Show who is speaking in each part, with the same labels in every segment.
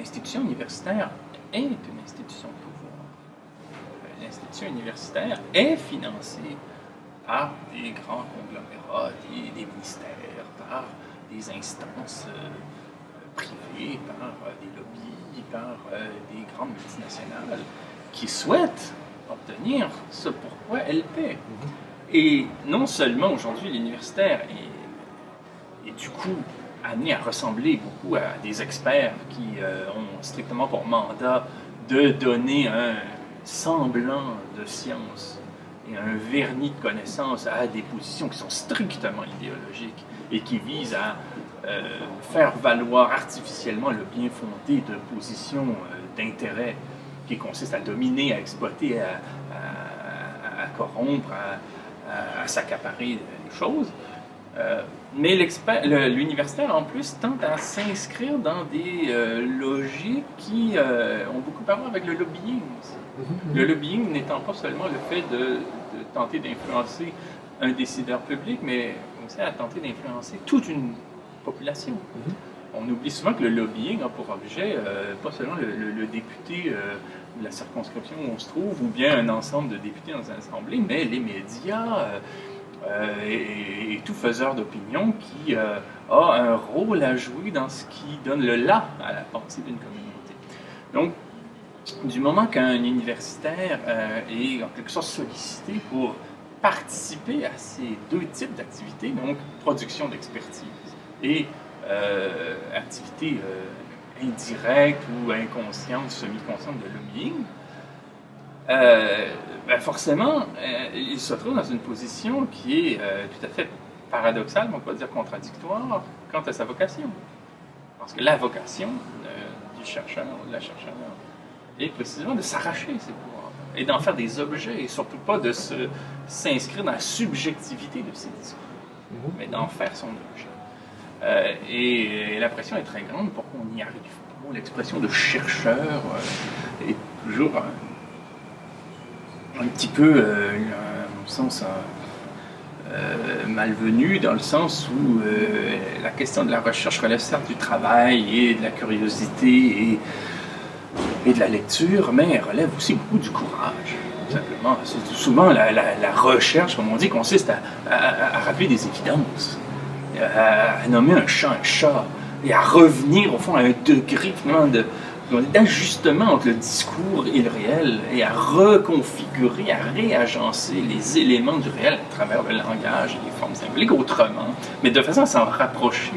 Speaker 1: l'institution universitaire est une institution de pouvoir. L'institution universitaire est financée par des grands conglomérats, des ministères, par des instances privées, par des lobbies, par des grandes multinationales qui souhaitent obtenir ce pourquoi elles paient. Et non seulement aujourd'hui l'universitaire est du coup amené à ressembler beaucoup à des experts qui ont strictement pour mandat de donner un semblant de science et un vernis de connaissance à des positions qui sont strictement idéologiques et qui visent à faire valoir artificiellement le bien fondé de positions d'intérêt qui consistent à dominer, à exploiter, à corrompre, à s'accaparer les choses. Mais l'universitaire, en plus, tente à s'inscrire dans des logiques qui ont beaucoup à voir avec le lobbying aussi. Le lobbying n'étant pas seulement le fait de tenter d'influencer un décideur public, mais aussi à tenter d'influencer toute une population. On oublie souvent que le lobbying a pour objet pas seulement le député de la circonscription où on se trouve, ou bien un ensemble de députés dans une assemblée, mais les médias et tout faiseur d'opinion qui a un rôle à jouer dans ce qui donne le là à la pensée d'une communauté. Donc, du moment qu'un universitaire est en quelque sorte sollicité pour participer à ces deux types d'activités, donc production d'expertise et activité indirecte ou inconsciente, semi-consciente de lobbying, forcément, il se trouve dans une position qui est tout à fait paradoxale, mais on peut dire contradictoire, quant à sa vocation. Parce que la vocation du chercheur ou de la chercheure est précisément de s'arracher ces pouvoirs et d'en faire des objets, et surtout pas de s'inscrire dans la subjectivité de ses discours, mais d'en faire son objet. Et la pression est très grande pour qu'on y arrive. L'expression de chercheur est toujours un petit peu, à mon sens, malvenu, dans le sens où la question de la recherche relève certes du travail et de la curiosité et de la lecture, mais elle relève aussi beaucoup du courage, tout simplement. Souvent, la recherche, comme on dit, consiste à rappeler des évidences, à nommer un chat un chat, et à revenir, au fond, à un degré finalement d'ajustement entre le discours et le réel, et à reconfigurer, à réagencer les éléments du réel à travers le langage et les formes symboliques autrement, mais de façon à s'en rapprocher.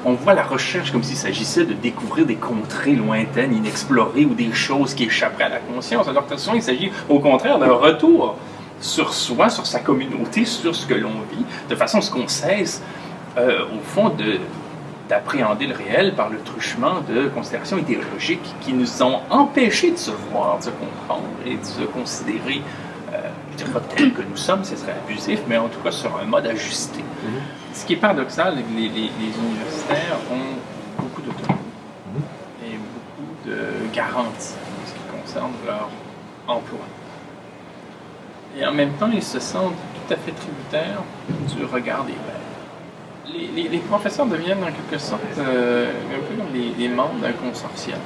Speaker 1: On voit la recherche comme s'il s'agissait de découvrir des contrées lointaines, inexplorées, ou des choses qui échapperaient à la conscience, alors que souvent il s'agit au contraire d'un retour sur soi, sur sa communauté, sur ce que l'on vit, de façon à ce qu'on cesse, au fond, d'appréhender le réel par le truchement de considérations idéologiques qui nous ont empêchés de se voir, de se comprendre et de se considérer, je ne dirais pas tel que nous sommes, ce serait abusif, mais en tout cas sur un mode ajusté. Ce qui est paradoxal, c'est que les universitaires ont beaucoup d'autonomie et beaucoup de garanties en ce qui concerne leur emploi. Et en même temps, ils se sentent tout à fait tributaires du regard des pairs. Les professeurs deviennent en quelque sorte un peu comme les membres d'un consortium,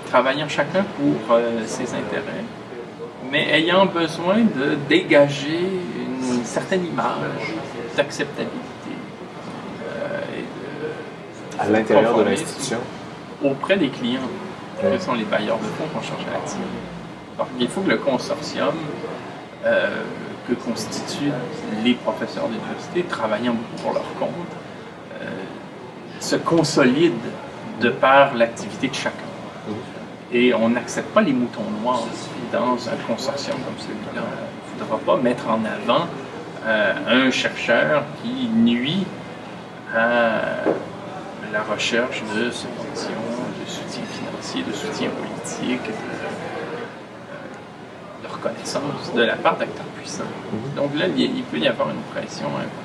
Speaker 1: travaillant chacun pour ses intérêts, mais ayant besoin de dégager une certaine image d'acceptabilité
Speaker 2: à l'intérieur de l'institution,
Speaker 1: auprès des clients, que sont les bailleurs de fonds qu'on cherche à attirer. Donc, il faut que le consortium que constituent les professeurs d'université, travaillant beaucoup pour leur compte, se consolide de par l'activité de chacun. Et on n'accepte pas les moutons noirs dans un consortium comme celui-là. Il ne faudra pas mettre en avant un chercheur qui nuit à la recherche de subventions, de soutien financier, de soutien politique, de reconnaissance de la part d'acteurs puissants. Donc là, il peut y avoir une pression importante.